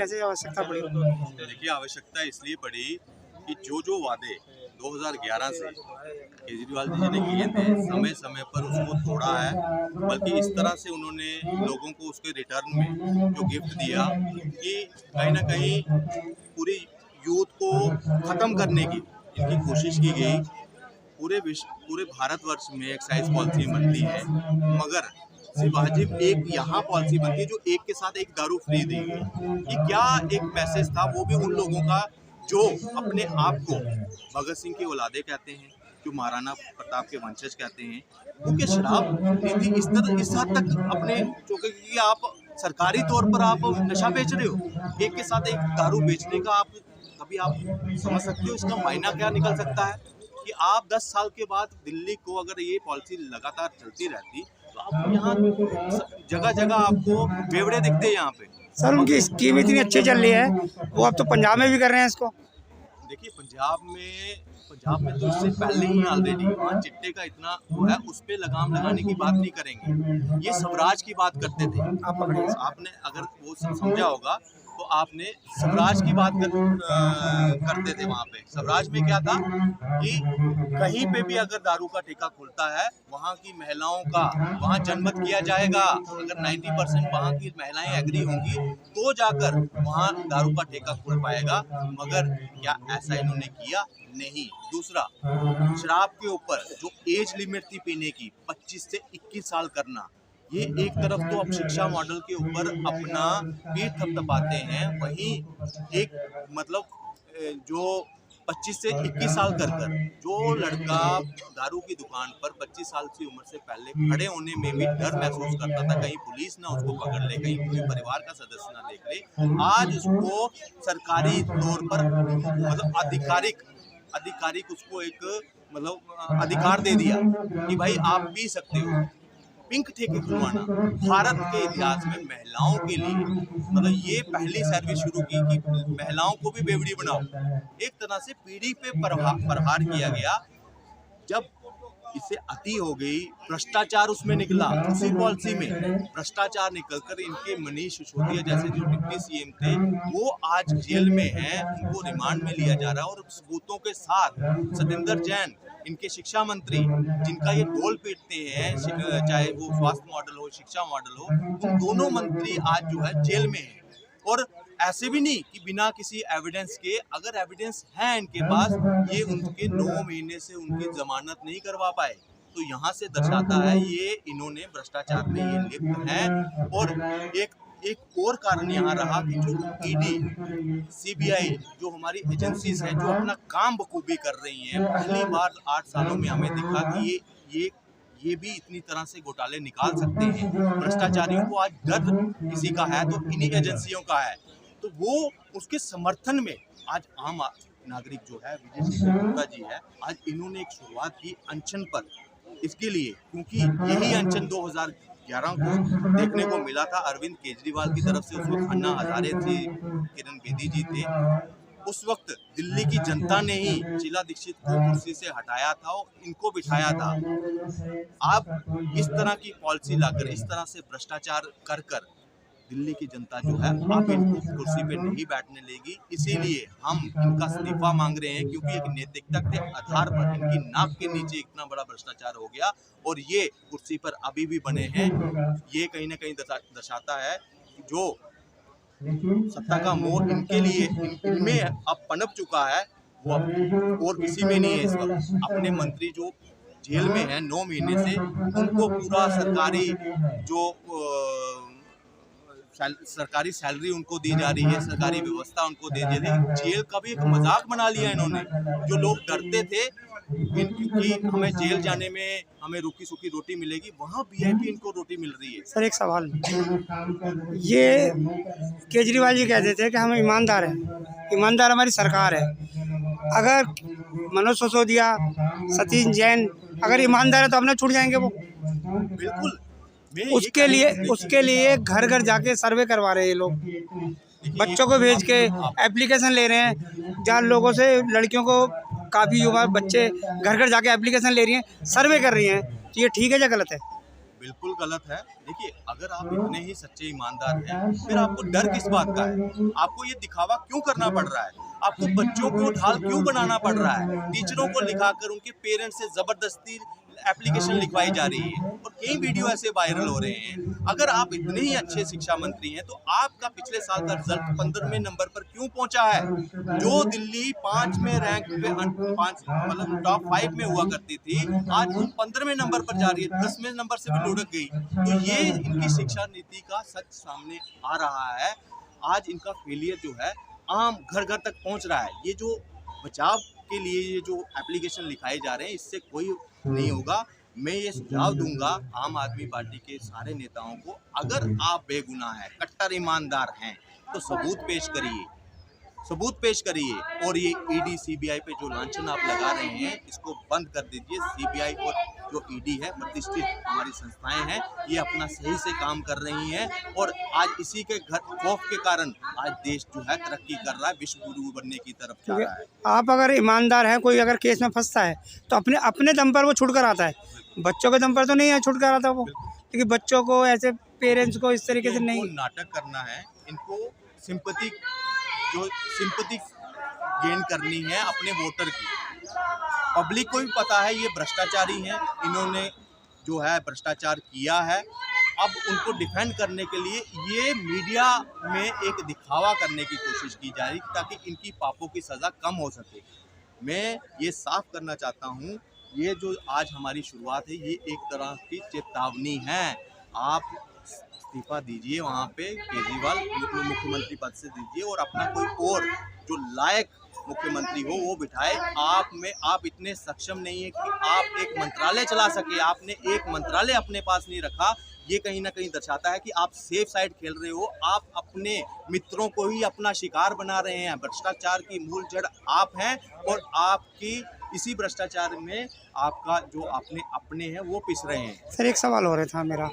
कैसे आवश्यकता पड़ी? देखिए, आवश्यकता इसलिए पड़ी कि जो वादे 2011 से केजरीवाल जी ने किए थे, समय समय पर उसको तोड़ा है। बल्कि इस तरह से उन्होंने लोगों को उसके रिटर्न में जो गिफ्ट दिया कि कहीं ना कहीं पूरी यूथ को खत्म करने की इनकी कोशिश की गई। पूरे भारतवर्ष में एक्साइज पॉलिसी बनती है, मगर सिर्फ वाजिब एक यहाँ पॉलिसी बनती है जो एक के साथ एक दारू फ्री दी गई। ये क्या एक मैसेज था, वो भी उन लोगों का जो अपने आप को भगत सिंह की औलादे कहते हैं, जो महाराणा प्रताप के वंशज कहते हैं। वो क्या शराब नीति इस हद तक अपने चौके की आप सरकारी तौर पर आप नशा बेच रहे हो, एक के साथ एक दारू बेचने का आप कभी आप समझ सकते हो इसका मायना क्या निकल सकता है? कि आप 10 साल के बाद दिल्ली को अगर ये पॉलिसी लगातार चलती रहती तो आप यहाँ जगह जगह आपको बेवड़े दिखते हैं यहाँ पे। सर उनकी स्कीम इतनी अच्छी चल रही है, वो अब तो पंजाब में भी कर रहे हैं इसको। देखिए, पंजाब में तो इससे पहले ही ऑलरेडी वहाँ चिट्टे का इतना वो है, उस पर लगाम लगाने की बात नहीं करेंगे। ये स्वराज की बात करते थे। आपने अगर वो समझा होगा तो आपने स्वराज की बात करते थे। वहाँ पे स्वराज में क्या था कि कहीं पे भी अगर दारू का ठेका खुलता है, वहाँ की महिलाओं का वहाँ जनमत किया जाएगा। अगर 90% वहाँ की महिलाएं एग्री होंगी तो जाकर वहाँ दारू का ठेका खुल पाएगा। मगर क्या ऐसा इन्होंने किया? नहीं। दूसरा, शराब के ऊपर जो एज लिमिट थी पीने की 25 से 21 साल करना, ये एक तरफ तो अब शिक्षा मॉडल के ऊपर अपना पीठ थपथपाते हैं, वहीं एक मतलब जो 25 से 21 साल कर जो लड़का दारू की दुकान पर 25 साल की उम्र से पहले खड़े होने में भी डर महसूस करता था, कहीं पुलिस ना उसको पकड़ ले, कहीं उसके परिवार का सदस्य ना देख ले, आज उसको सरकारी तौर पर मतलब आधिकारिक उसको एक मतलब अधिकार दे दिया कि भाई आप पी सकते हो। पिंक ठेके खुलवाना भारत के इतिहास में महिलाओं के लिए मतलब ये पहली सर्विस शुरू की कि महिलाओं को भी बेवड़ी बनाओ। एक तरह से पीढ़ी पे प्रहार किया गया। जब इससे अति हो गई, भ्रष्टाचार उसमें निकला, उसी पॉलिसी में भ्रष्टाचार निकलकर इनके मनीष सिसोदिया जैसे जो डिप्टी सीएम थे वो आज जेल में हैं, उनको रिमांड में लिया जा रहा है। और सबूतों के साथ सतेंद्र जैन इनके शिक्षा मंत्री जिनका ये ढोल पीटते हैं, चाहे वो स्वास्थ्य मॉडल हो, शिक्षा मॉडल हो, उन दोनों मंत्री आज जो है जेल में हैं। और ऐसे भी नहीं कि बिना किसी एविडेंस के, अगर एविडेंस है इनके पास, ये उनके 9 महीने से उनकी जमानत नहीं करवा पाए। तो यहाँ से दर्शाता है ये इन्होंने भ्रष्टाचार में ये लिप्त है। और एक और कारण यहाँ रहा कि जो ईडी, सीबीआई जो हमारी एजेंसीज हैं जो अपना काम बखूबी कर रही हैं, पहली बार 8 सालों में हमें दिखा कि ये भी इतनी तरह से घोटाले निकाल सकते हैं। भ्रष्टाचारियों को आज डर किसी का है तो इन्हीं एजेंसियों का है। तो वो उसके समर्थन में आज आम नागरिक जो है विजय सिंह गुप्ता जी है, आज इन्होंने एक शुरुआत की अनशन पर, इसके लिए क्योंकि यही अनशन 2011 को देखने को मिला था। अरविंद केजरीवाल की तरफ से उस वक्त अन्ना हजारे थे, किरण बेदी जी थे। उस वक्त दिल्ली की जनता ने ही शीला दीक्षित को कुर्सी से हटाया था और इनको बिठाया था। आप इस तरह की पॉलिसी लाकर, इस तरह से भ्रष्टाचार कर दिल्ली की जनता जो है आप इनको कुर्सी पे नहीं बैठने लेगी। इसीलिए हम इनका इस्तीफा मांग रहे हैं, क्योंकि एक नैतिकता के आधार पर इनकी नाक के नीचे इतना बड़ा भ्रष्टाचार हो गया और ये कुर्सी पर अभी भी बने हैं। ये कहीं ना कहीं दर्शाता है जो सत्ता का मोह इनके लिए इनमें अब पनप चुका है, वो अब और किसी में नहीं है। इस वक्त अपने मंत्री जो जेल में हैं 9 महीने से, उनको पूरा सरकारी सैलरी उनको दी जा रही है, सरकारी व्यवस्था उनको दे जा रही है। जेल का भी एक मजाक बना लिया इन्होंने। जो लोग डरते थे कि हमें जेल जाने में हमें रूखी सूखी रोटी मिलेगी, वहाँ वीआईपी इनको रोटी मिल रही है। सर एक सवाल, ये केजरीवाल जी कहते थे कि हम ईमानदार हैं, ईमानदार हमारी सरकार है। अगर मनोज सिसोदिया, सतीश जैन अगर ईमानदार है तो अपने छूट जाएंगे वो। बिल्कुल। उसके लिए घर घर जाके सर्वे करवा रहे हैं ये लोग, बच्चों को भेज के एप्लीकेशन ले रहे हैं, जहाँ लोगों से लड़कियों को काफ़ी युवा बच्चे घर घर जाके एप्लीकेशन ले रही हैं, सर्वे कर रही हैं। तो ये ठीक है या गलत है? बिल्कुल गलत है। देखिए, अगर आप इतने ही सच्चे ईमानदार हैं, फिर आपको डर किस बात का है? आपको ये दिखावा क्यों करना पड़ रहा है? आपको बच्चों को ढाल क्यों बनाना पड़ रहा है? टीचरों को लिखाकर उनके पेरेंट्स से ज़बरदस्ती एप्लीकेशन लिखवाई जा रही है और कई वीडियो ऐसे वायरल हो रहे हैं। अगर आप इतने ही अच्छे शिक्षा मंत्री हैं, तो आपका पिछले साल का रिजल्ट 15वें नंबर पर क्यों पहुंचा है? जो दिल्ली 5 में रैंक पे 5 मतलब टॉप 5 में हुआ करती थी, आज वो 15वें नंबर पर जा रही है, 10वें नंबर से भी लुढ़क गई। तो ये इनकी शिक्षा नीति का सच सामने आ रहा है। आज इनका फेलियर जो है आम घर घर तक पहुंच रहा है। ये जो बचाव के लिए ये जो एप्लीकेशन लिखाए जा रहे हैं, इससे कोई नहीं होगा। मैं ये सुझाव दूंगा आम आदमी पार्टी के सारे नेताओं को, अगर आप बेगुनाह हैं, कट्टर ईमानदार हैं, तो सबूत पेश करिए, सबूत पेश करिए। और ये ईडी सीबीआई पे जो लांछन आप लगा रहे हैं, इसको बंद कर दीजिए। सीबीआई और जो ईडी है, प्रतिष्ठित हमारी संस्थाएं हैं, ये अपना सही से काम कर रही हैं और आज इसी के खौफ के कारण आज देश जो है तरक्की कर रहा है, विश्व गुरु बनने की तरफ जा रहा है। आप अगर ईमानदार हैं, कोई अगर केस में फंसता है तो अपने अपने दम पर वो छुट कर आता है, बच्चों के दम पर तो नहीं है छुट कर आता वो। क्योंकि बच्चों को ऐसे पेरेंट्स को इस तरीके से नहीं, नाटक करना है इनको, सिंपैथी गेन करनी है अपने वोटर की। पब्लिक को भी पता है ये भ्रष्टाचारी हैं, इन्होंने जो है भ्रष्टाचार किया है। अब उनको डिफेंड करने के लिए ये मीडिया में एक दिखावा करने की कोशिश की जा रही है ताकि इनकी पापों की सज़ा कम हो सके। मैं ये साफ करना चाहता हूँ, ये जो आज हमारी शुरुआत है, ये एक तरह की चेतावनी है। आप इस्तीफा दीजिए, वहाँ पे केजरीवाल मुख्यमंत्री पद से दीजिए और अपना कोई और जो लायक मुख्यमंत्री हो वो बिठाए। आप इतने सक्षम नहीं है कि आप एक मंत्रालय चला सके। आपने एक मंत्रालय अपने पास नहीं रखा। ये कहीं ना कहीं दर्शाता है कि आप सेफ साइड खेल रहे हो। आप अपने मित्रों को ही अपना शिकार बना रहे हैं। भ्रष्टाचार की मूल जड़ आप हैं और आपकी इसी भ्रष्टाचार में आपका जो अपने हैं वो पिस रहे हैं। सर एक सवाल हो रहा था मेरा,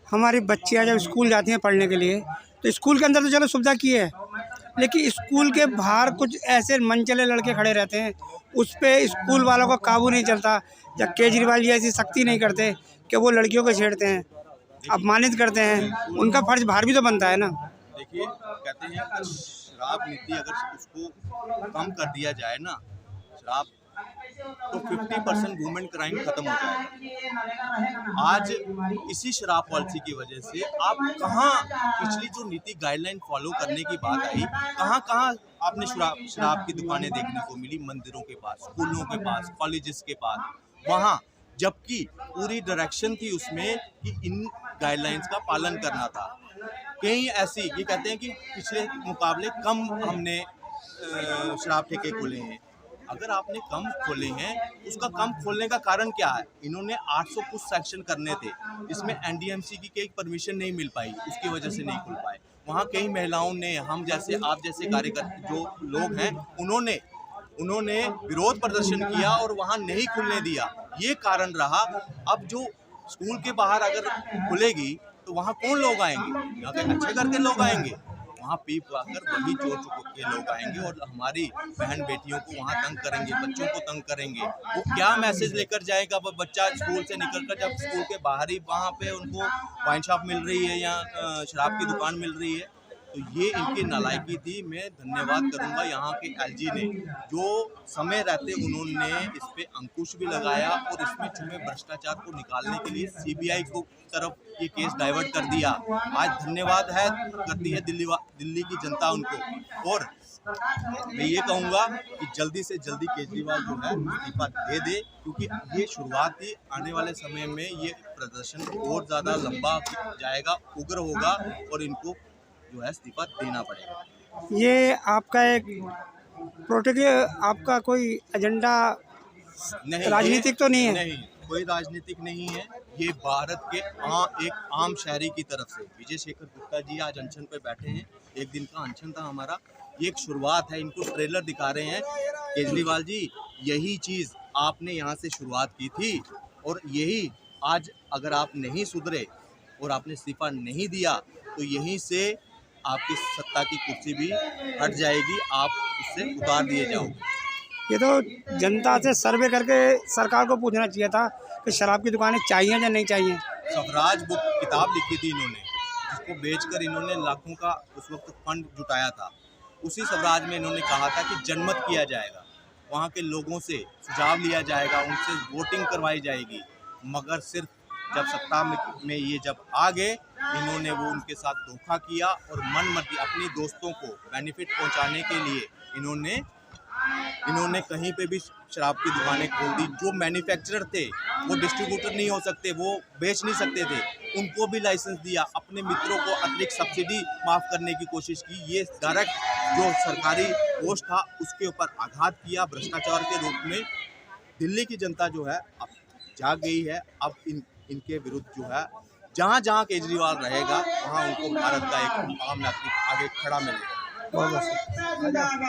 हमारी बच्चियाँ जब स्कूल जाती हैं पढ़ने के लिए, तो स्कूल के अंदर तो चलो सुविधा की है, लेकिन स्कूल के बाहर कुछ ऐसे मनचले लड़के खड़े रहते हैं, उस पर स्कूल वालों का काबू नहीं चलता। जब केजरीवाल जी ऐसी सख्ती नहीं करते कि वो लड़कियों को छेड़ते हैं, अपमानित करते हैं, उनका फर्ज बाहर भी तो बनता है ना। देखिए, कहते हैं अगर शराब नीति अगर उसको कम कर दिया जाए ना, शराब, तो 50% वुमेन क्राइम खत्म हो जाएगा। आज इसी शराब पॉलिसी की वजह से आप कहाँ पिछली जो नीति गाइडलाइन फॉलो करने की बात आई, कहाँ आपने शराब की दुकानें देखने को मिली? मंदिरों के पास, स्कूलों के पास, कॉलेजेस के पास, वहाँ, जबकि पूरी डायरेक्शन थी उसमें कि इन गाइडलाइंस का पालन करना था। कहीं ऐसी ये कहते हैं कि पिछले मुकाबले कम हमने शराब ठेके खोले हैं। अगर आपने कम खोले हैं, उसका कम खोलने का कारण क्या है? इन्होंने 800 कुछ सेक्शन करने थे, जिसमें एनडीएमसी की कई परमिशन नहीं मिल पाई, उसकी वजह से नहीं खुल पाए। वहाँ कई महिलाओं ने, हम जैसे, आप जैसे कार्यकर्ता जो लोग हैं, उन्होंने विरोध प्रदर्शन किया और वहाँ नहीं खुलने दिया। ये कारण रहा। अब जो स्कूल के बाहर अगर खुलेगी तो वहाँ कौन लोग आएंगे? अगर अच्छे घर के लोग आएंगे, वहाँ पी पाकर वही चोर के लोग आएंगे और हमारी बहन बेटियों को वहाँ तंग करेंगे, बच्चों को तंग करेंगे। वो क्या मैसेज लेकर जाएगा वो बच्चा स्कूल से निकलकर, जब स्कूल के बाहर ही वहाँ पे उनको वाइन शॉप मिल रही है या शराब की दुकान मिल रही है? तो ये इनकी नालायकी थी। मैं धन्यवाद करूंगा यहाँ के एलजी ने, जो समय रहते उन्होंने इस पे अंकुश भी लगाया और इसमें छुपे भ्रष्टाचार को निकालने के लिए सीबीआई को तरफ ये केस डाइवर्ट कर दिया। आज धन्यवाद करती है दिल्ली की जनता उनको। और मैं ये कहूँगा कि जल्दी से जल्दी केजरीवाल जो है इस्तीफा दे दे, क्योंकि ये शुरुआत ही, आने वाले समय में ये प्रदर्शन और ज़्यादा लंबा जाएगा, उग्र होगा और इनको जो है इस्तीफा देना पड़ेगा। ये आपका एक आपका कोई एजेंडा नहीं, राजनीतिक तो नहीं है? नहीं, कोई राजनीतिक नहीं है। ये भारत के एक आम शहरी की तरफ से, विजय शेखर गुप्ता जी आज अनशन पे बैठे हैं, एक दिन का अनशन था हमारा। ये एक शुरुआत है, इनको ट्रेलर दिखा रहे हैं। केजरीवाल जी, यही चीज़ आपने यहाँ से शुरुआत की थी और यही आज अगर आप नहीं सुधरे और आपने इस्तीफा नहीं दिया तो यहीं से आपकी सत्ता की कुर्सी भी हट जाएगी, आप उससे उतार दिए जाओगे। ये तो जनता से सर्वे करके सरकार को पूछना चाहिए था कि शराब की दुकानें चाहिए या नहीं चाहिए। स्वराज बुक किताब लिखी थी इन्होंने, जिसको बेचकर इन्होंने लाखों का उस वक्त फंड जुटाया था। उसी स्वराज में इन्होंने कहा था कि जनमत किया जाएगा, वहाँ के लोगों से सुझाव लिया जाएगा, उनसे वोटिंग करवाई जाएगी। मगर सिर्फ जब सत्ता में ये जब आ गए, इन्होंने वो उनके साथ धोखा किया और मन मर्जी अपने दोस्तों को बेनिफिट पहुंचाने के लिए इन्होंने कहीं पे भी शराब की दुकानें खोल दी। जो मैन्युफैक्चरर थे वो डिस्ट्रीब्यूटर नहीं हो सकते, वो बेच नहीं सकते थे, उनको भी लाइसेंस दिया, अपने मित्रों को अतिरिक्त सब्सिडी माफ़ करने की कोशिश की। ये डायरेक्ट जो सरकारी पोस्ट था उसके ऊपर आघात किया भ्रष्टाचार के रूप में। दिल्ली की जनता जो है अब जाग गई है। अब इनके विरुद्ध जो है जहाँ जहाँ केजरीवाल रहेगा वहाँ उनको भारत का एक आम नागरिक आगे खड़ा मिलेगा। बहुत बहुत